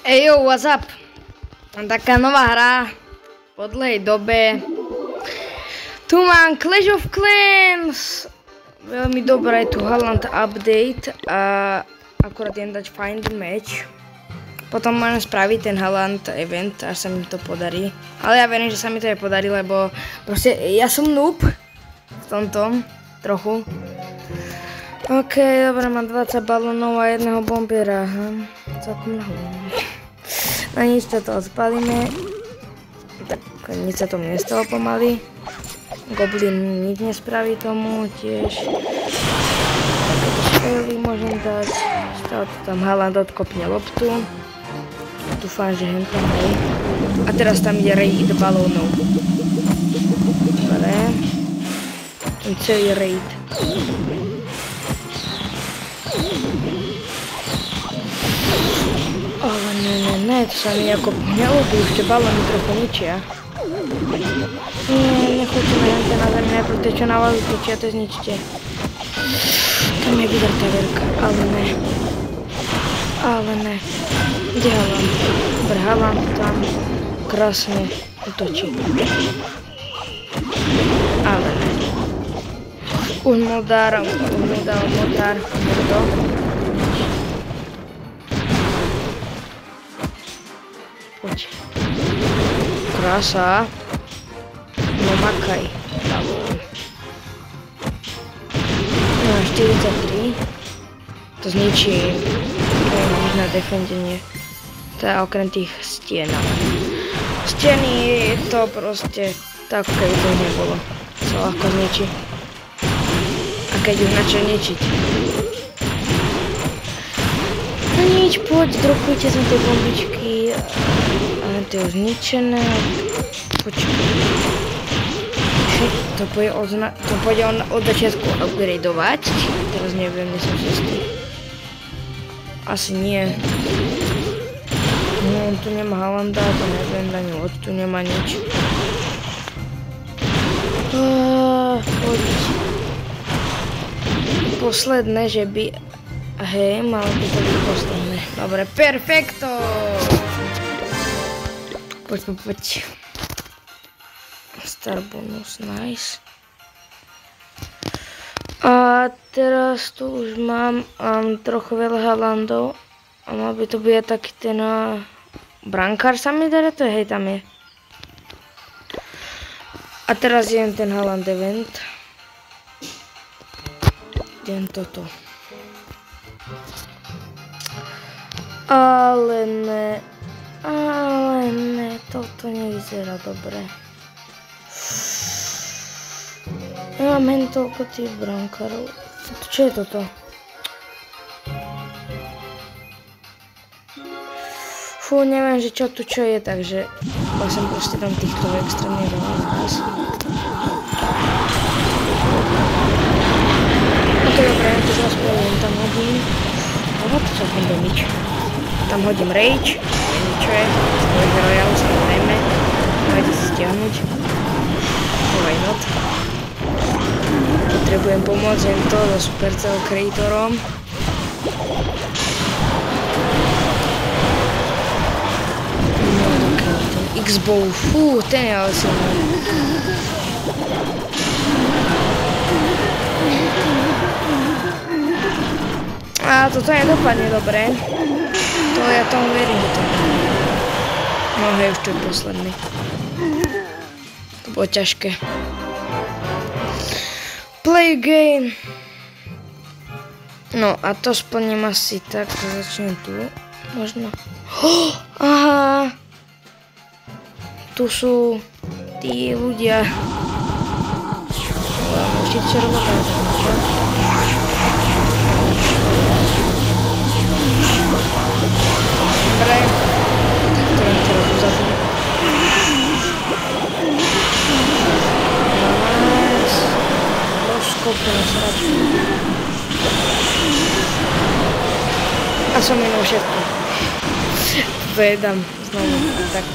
Ejo, what's up? Taká nová hra po dlhej dobe. Tu mám Clash of Clans. Veľmi dobré, tu Haaland update a akurát idem dať find match. Potom môžem spraviť ten Haaland event, až sa mi to podarí. Ale ja verím, že sa mi to aj podarí, lebo proste ja som noob v tomto trochu. OK, dobre, mám 20 balónov a jedného bombiera. Celkom na hovno. No nič, toto odpalíme. Tak nič sa tomu nestalo pomaly. Goblin nič nespraví tomu tiež. Takéto spely môžem dať. Stále tu tam Haaland odkopne loptu. Dúfam, že hen tam hej. A teraz tam ide raid balónov. Dobre. Ten celý raid. Ale ne, to sa mi ako nelúbi, ešte balóny trochu ničia. Nie, nechoďme hente na zemi, najprv tie, čo na vás utočia, to zničte. Tam je vydrtá veľká, ale ne. Kde Haaland? Dobre, Haaland tam krásne utočí. Ale ne. Už mu dal modár. Poď. Krása. No makaj. No 43. To zničí. Na defendenie. To je okrem tých stien. Steny je to proste tak, keby to nebolo. Sa ľahko zničí. A keď už načal ničiť. No nič, poď, dropujte sem tie bombičky. Ale to je už zničené. Počkaj. To pôjde on od začiatku upgradeovať. Teraz neviem, nie som čistý. Asi nie. No, on tu nemá Haalanda, to neviem, ani od tu nemá nič. Poď. Posledné, že by... Hej, malo by to byť posledné. Dobre, perfekto! Poď. Star bonus, nice. A teraz tu už mám trochu veľa Haalandov. A mal by to byť taký ten brankár sa mi dá, to je, hej, tam je. A teraz idem ten Haaland event. Idem toto. Ale ne, toto nevyzerá dobre. Nemám hen toľko tých brankárov. Čo je toto? Fú, neviem, že čo tu čo je, takže som proste tam týchto extrémne veľa naraz. Ok, dobre, ja to zase poviem, tam hodím. Aha, to celkom do nič. Tam hodím rage, neviem čo je, Stovek Royal, samozrejme. Môžete si stiahnuť. Why not? Potrebujem pomôcť jen to so Supercell Creatorom. No dokiaľ ten X-Bow, fú, ten je ale silný. A toto nedopadne dobre. To ja tomu verím, že to. No hej, už to je posledný. To bolo ťažké. Play game. No a to splním asi tak, to začnem tu. Možno. Aha. Tu sú tí ľudia. Musíte červené. Dobre. Tak to len teraz uzavím. A som minul všetko. Vedam znovu. Tak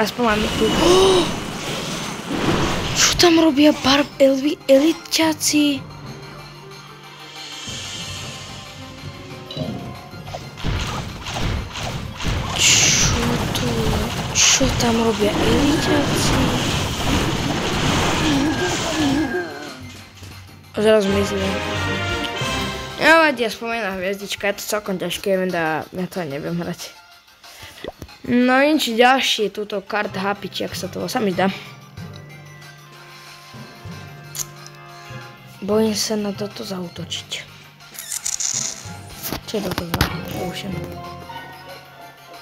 aspoň máme tu. Čo tam robia elitťáci? Čo tam robia eliťáci? Zrazu myslím. Ja vadia, spomená hviezdička, je to celkom ťažké, ja to neviem hrať. No nič ďalšie, túto kart hapiči, ak sa to sa mi zdá. Bojím sa na toto zaútočiť. Čo je toto za? Skúšam.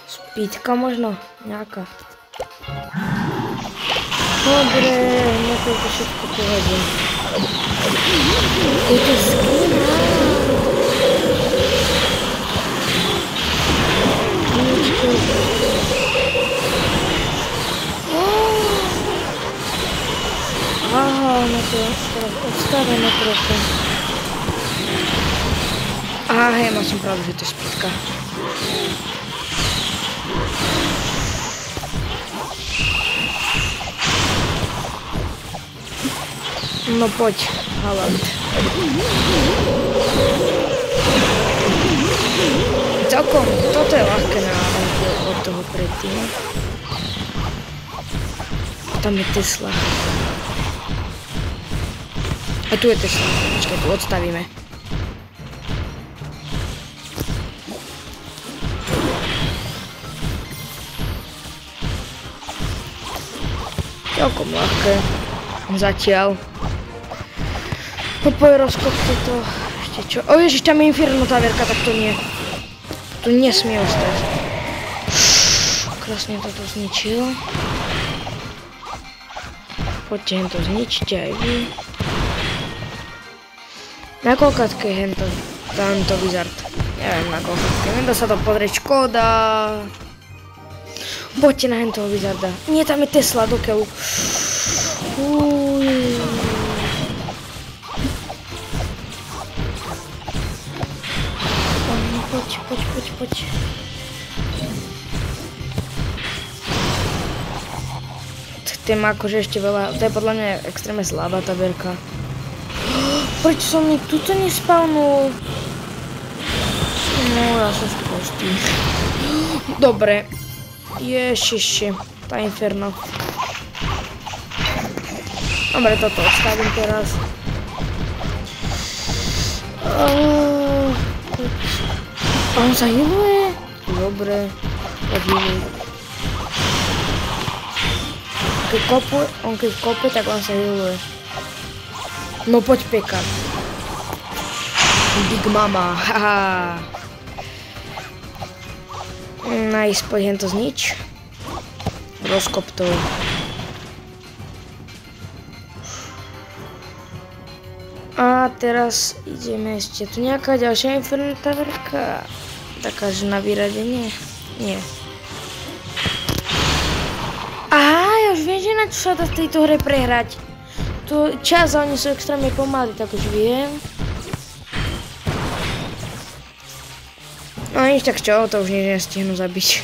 Spítka možno? Nejaká. Dobre, na to všetko pohodím. Je to skýna. Aha, na to odstavené trochu. Aha, hej, mal som pravdu, že to je spítka. No poď, Haaland. Celkom, toto je ľahké na rozdiel od toho predtým. Tam je Tesla. A tu je Tesla. Počkaj, tu odstavíme. Celkom ľahké. Zatiaľ. Poď rozkopte to. Ešte čo? O ježiš, tam je Inferno tavierka, tak to nie. Tu nesmie ostať. Krásne toto zničil. Poďte hento zničte aj vy. Na koľkátke je hento? Tento Wizard. Neviem na koľkátke. Hento sa to pozrieť, škoda. Poďte na hentoho Wizarda. Nie, tam je Tesla, dokeľu. Poď. Tým akože ešte veľa, to je podľa mňa extrémne slabá tabelka. Prečo som mi tuto nespavnul? No, ja som sprostý. Dobre. Ježiši, tá Inferno. Dobre, toto odstavím teraz. On sa healuje? Dobre, odhealuj. Keď kope, tak on sa healuje. No poď peka. Big Mama, haha. Nice, poď hen to znič. Rozkop to. A teraz ideme ešte tu nejaká ďalšia Inferno tavierka. Taká, že na vyradenie? Nie. Aha, ja už viem, že na čo sa dá v tejto hre prehrať. To čas, a oni sú extrémne pomalí, tak už viem. No nič, tak čo, to už nič nestihnú zabiť.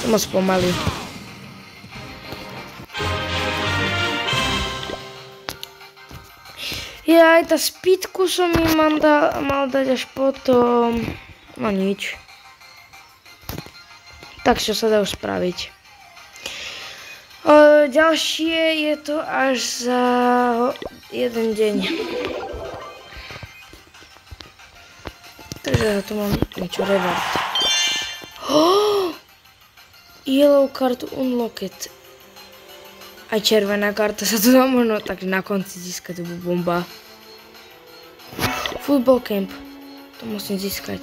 Som moc pomalý. Ja aj tá spítku som im mal dať až potom. No nič. Tak čo sa dá už spraviť. Ďalšie je to až za jeden deň. Takže ja tu mám niečo reward. Yellow card unlocked. Aj červená karta sa tu dá možno tak na konci získať, to bude bomba. Football camp. To musím získať.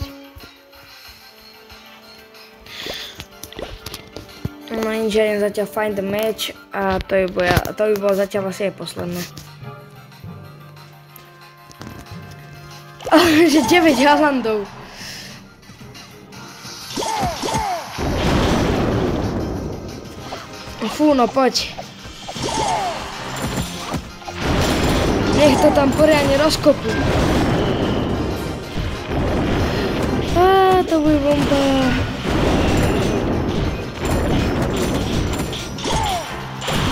No nič, ja idem zatiaľ find the match a to by bolo zatiaľ asi aj posledné. Že 9 Haalandov. Fú, no poď. Nech to tam poriadne rozkopú. To bude bomba.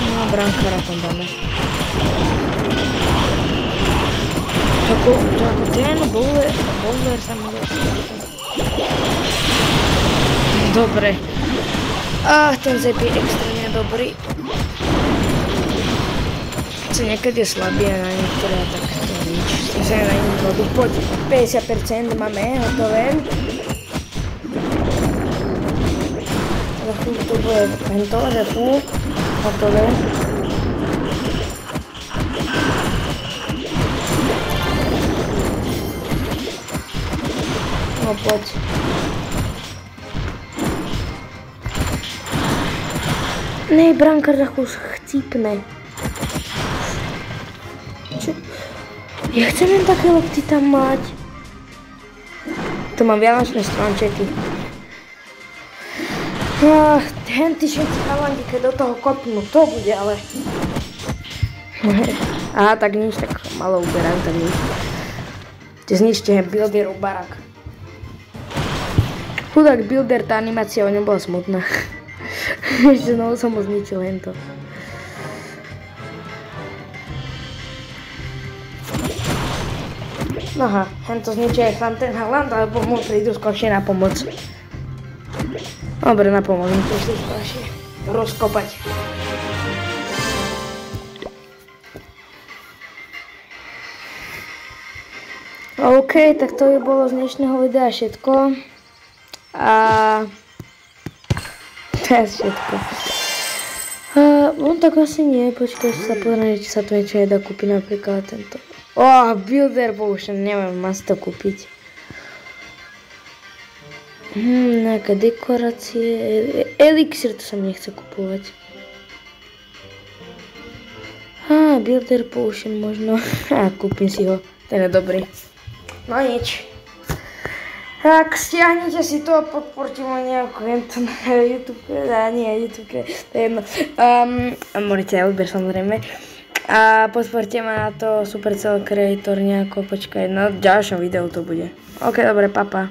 No, brankára tam dáme. To ako ten bowler sa mi dostal. Dobre. Ten zep je extrémne dobrý. Co niekedy je slabý a na niektoré, tak to nič. S tým sa na nich robí. Poď, 50% máme hotové. Za chvíľu to bude tento, že hotové. No poď. Nej, brankár trochu chcípne. Čo? Ja chcem len také lopty tam mať. To mám vianočné stromčeky. Henty všetci chalandi, keď do toho kopnú, to bude ale. Aha, tak nič, tak malo uberajú, tak nič. Zničte builderov barak. Chudák builder, tá animácia o ňom bola smutná. Ešte znovu som ho zničil hento. Aha, hento zničil aj ten Haaland, alebo mu prídu skôršie na pomoc. Dobre, na pomoc, mu prídu skôršie rozkopať. OK, tak to by bolo z dnešného videa všetko. A to je všetko. On tak asi nie, počkaj, sa pozriem, či sa to niečo nedá kúpiť, napríklad tento. Builder Potion, neviem, mám si to kúpiť. Nejaké dekorácie, elixir, to sa mi nechce kupovať. Builder Potion možno, kúpim si ho, ten je dobrý. No nič. Tak stiahnite si to, podporte ma nejako na YouTube, nie YouTube, to je jedno. Môžete aj odber samozrejme. A podporte ma na to Supercell Creator nejako, počkaj, no v ďalšom videu to bude. OK, dobre, papa.